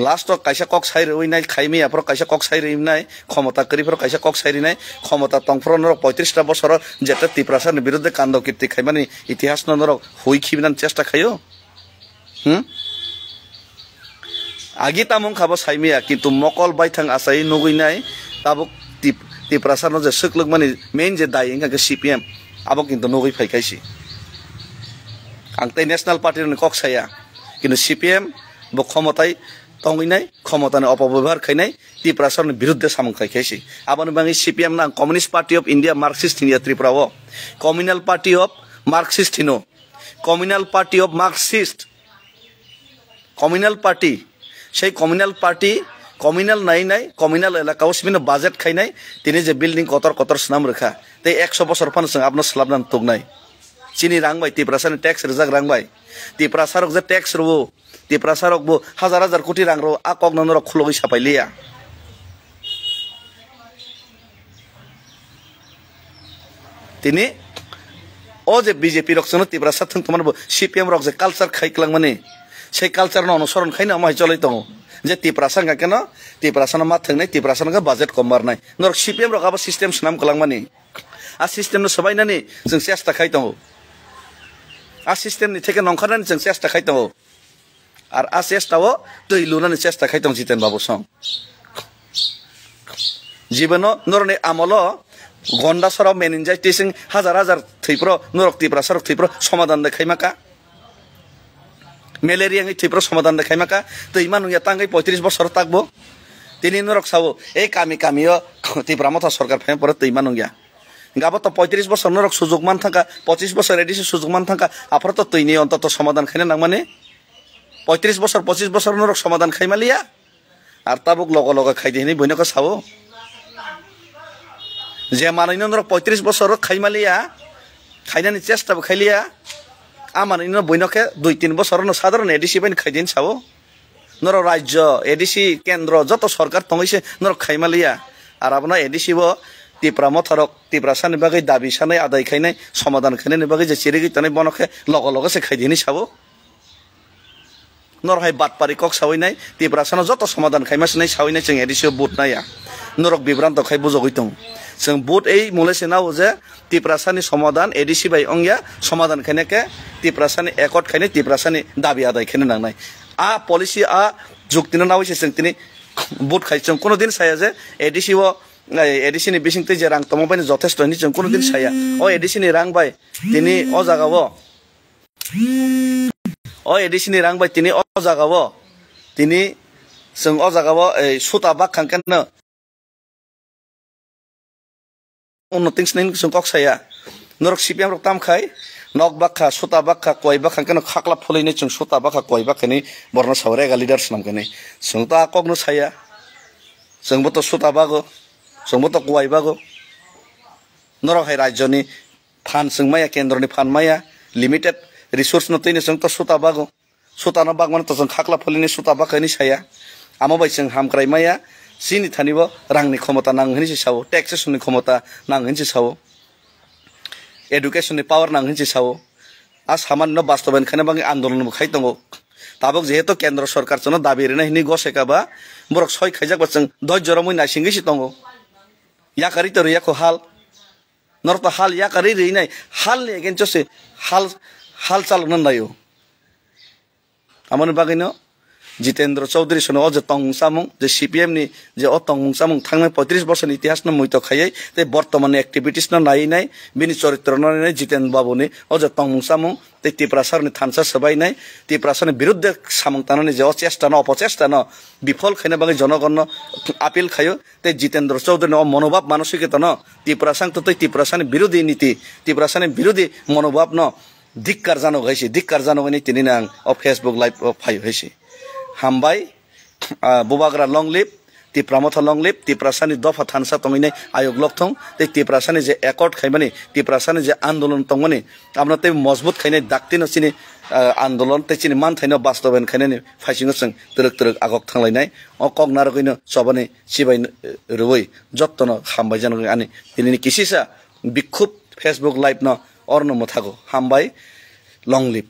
लास्ट कायसा कक साइरैनाय खायमियाफोर कायसा कक साइरैनाय क्षमता करिफोर कायसा कक साइरैनाय क्षमता तंफ्र नर 35 बছর जेता त्रिपुरासानि बिरुद्धे कांड कीर्ति खायमानि इतिहास नर हुइ खिबिनान चेष्टा खायो आगि तामुं खाबो साइमिया किन्तु मकल बायथां आसाय नगैनाय ताबुक त्रिपुरासारनो जे सोकलगमानि मेन जे दाय इंगा सीपीएम आबो किन्तु नगै फायखायसि आंतै नेशनल पार्टीनि कक साया किन्तु सीपीएम बो क्षमताय तंगैनाय क्षमतानि अपव्यवहार खायनाय त्रिपुरासारनि बिरुद्धे सामुं खायखायसि आबोनि बाङै सीपीएम ना Communist Party of India Marxist India त्रिपुराओ कम्युनल पार्टी ऑफ मार्क्सिस्ट हिनो communal party of Marxist communal party সেই কমিউনাল পার্টি কমিউনাল নাই কমিউনাল এলাকাও সিমিনো বাজেট খাইনাই তিনি যে বিল্ডিং কতর স্নাম রেখা তে 100 বছর ফানসং আপনার স্লাবনান তগনাই চিনি রাংবাই त्रिपुरासानि टैक्स रिजाक रांबाय त्रिपुरासारक जे टैक्स रबो त्रिपुरासारक बो हजार कोटी रां रो आ कगनन र खुलगै सापाइलिया তিনি ও যে বিজেপি রকজন ত্রিপুরা সাথে তোমার সিপিএম রক যে কালচার খাইকলাং মানে সেই কালচার অনুসরণ খাই না মাই চলাই দङ যে ত্রিপুরা সাঙ্গা কেন ত্রিপুরা সানা মা থাকনাই ত্রিপুরা সানা বাজেট কমবার নাই নরক সিপিএম রক আবার সিস্টেম সুনাম কলাং মানে আর সিস্টেম সবাই নানি जों চেষ্টা খাই দङ আর সিস্টেমনি থেকে নংখানানি जों চেষ্টা খাই দङ আর আ চেষ্টাও दै লুনানি চেষ্টা খাই দङ জিতেন বাবু সং জীবন নরনে আমল গন্ডা সরাव মেনিনজাইটিস হাজার হাজার থৈপ্র নরক ত্রিপুরা সরক থৈপ্র সমাধান দেখাইমাকা মেলেরিয়া থৈপ্র সমাধান দেখাইমাকা তো ইমান তাঙ্গাই 35 বছর থাকবো তিনি নরক সাবো এই কামি কামিও ত্রিপুরা মথা সরকার ফেম পরে তো ইমান গাবো তো 35 বছর নরক সুযোগ মান থাকা 25 বছর এডিসি সুযোগ মান থাকা আফর তো তৈনি অন্তত সমাধান খাইনে নাং মানে 35 বছর 25 বছর নরক সমাধান খাইমালিয়া আর তাবুক লগ লগ খাই দিনি বইনকে সাবো যে মানাইনো নরক 35 বছর খাইমালিয়া খাইনানি চেষ্টাবো খাইলিয়া আমানিনো বইনকে 2-3 বছর সাধারণ এডিসি বাইন খাইদিন সাবো নর রাজ্য এডিসি কেন্দ্র যত সরকার তংইছে নরক খাইমালিয়া আর আপনার এডিসি বো ত্রিপুরা মথারক ত্রিপুরা সানি বাগै দাবি সানাই আদায় খাইনাই সমাধান খাইনাই বাগै যে চিরিগি তানাই বনকে লগ লগ সে খাইদিনি সাবো নরহাই বাটপারি কক সাवैनाय ত্রিপুরা সানা যত সমাধান খাইমাসনাই সাवैनाय जों एडिसि बुट नाया नरक बिब्रांत खाय बुजगै दं जों बुट এই मुलेसे नाव जे ত্রিপুরা सानि समाधान एडिसि बाय अंगिया समाधान खायनाके ত্রিপুরা सानि एकट खायनाय ত্রিপুরা सानि दाबि आदाय खायनो नांनाय आ पलिसि आ जुक्तिनो नावैसे जों तिनि बुट खाय जों कोनो दिन साया जे एडिसि ओ एडिसि नि बिसिंते जे रां तमबायनो যথেষ্ট नि जों कोनो दिन साया ओ एडिसि नि रां बाय तिनि ओ जागाव ओ एडिसि नि रां बाय तिनि ओ जागाव तिनि जों ओ जागाव सुता बाखांकेनो उन्नतिं स्नेन जों कक साया नरक सिपिएम रक तामखाय नक बाखा सुता बाखा कय बाखांकेनो खाख्ला फुलैनो जों सुता बाखा कय बाखानि बरना सावरे गा लिडार्स नामकेनि जों ता ककनो साया जोंबो तो सुता बागो जोंबो तो कय बागो नरक हाय राज्यनि फान जों माया केन्द्रनि फान माया लिमिटेड रिसोर्स नतैनो जों तो सुता बागो सुतानो बागमान तो जों खाख्ला फुलैनि सुता बाखानि साया आमा बाय जों हामक्राय माया सिनि थानिबो रांनि क्षमता नांहैनोसै सावो टैक्सेसननि क्षमता नांहैनोसै सावो एडुकेशननि पावर नांहैनोसै सावो आ सामान्य बास्तबन खाने बांगे आंदोलन खाय दङ ताबक जेहेतु केन्द्र सरकार जों दाबि रेना हिनि गसेकाबा बरक सय खायजाकबा जों धैर्य रमै नासिंगैसि दङ याकारि तो रियाखौ हाल नरत हाल याकारि रेनाय हाल एगेन्स्टसे हाल चालनो नायो आमन बागैनो जितेन्द्र चौधरी सन अज तंगसामुं जे सीपीएम नि जे अ तंगसामुं थांनाय 35 बछरनि इतिहास न मुइतो खायै ते बर्तमान एक्टिविटीज न नायनाय बिनि चरित्र न नायनाय जितेन्द्र बाबुनि अज तंगसामुं ते त्रिपुरा सरनि थानसा सबायनाय त्रिपुरा सरनि विरुद्ध सामुं तानानि जे अचेष्टा न अपचेष्टा न विफल खायना बागै जनगण आपिल खायो ते जितेन्द्र चौधरी न मनोभाव मानसिकता न त्रिपुरा सांग तो त्रिपुरा सरनि विरोधी नीति त्रिपुरा सरनि विरोधी मनोभाव न धिक्कार जानो गैसि धिक्कार जानो गनि तिनिना आं अ फेसबुक लाइभ फाय हैसि हामबाय बुबाग्रा लंग लिप ত্রিপুরা मथा लंग लिप ত্রিপুরা सानि दफा थानसा तंगैनाय आयोग लक्थं ते त्रिपुरा सानि जे एकर्ड खायमानि त्रिपुरा सानि जे आंदोलन तंगमानि आपना ते मजबूत खायनाय दाक्तिनो सिनि आंदोलन ते सिनि मान थायनो बास्तबन खायनाय फाइसिङो जों तरक तरक आगक थांलायनाय अ कगनारगैनो सबानि सिबाय रुबै जत्तनो हामबाय जानो आनि दिनैनि किसिसा बिखुब फेसबुक लाइभ न अर्न मथागो हामबाय लंग लिप।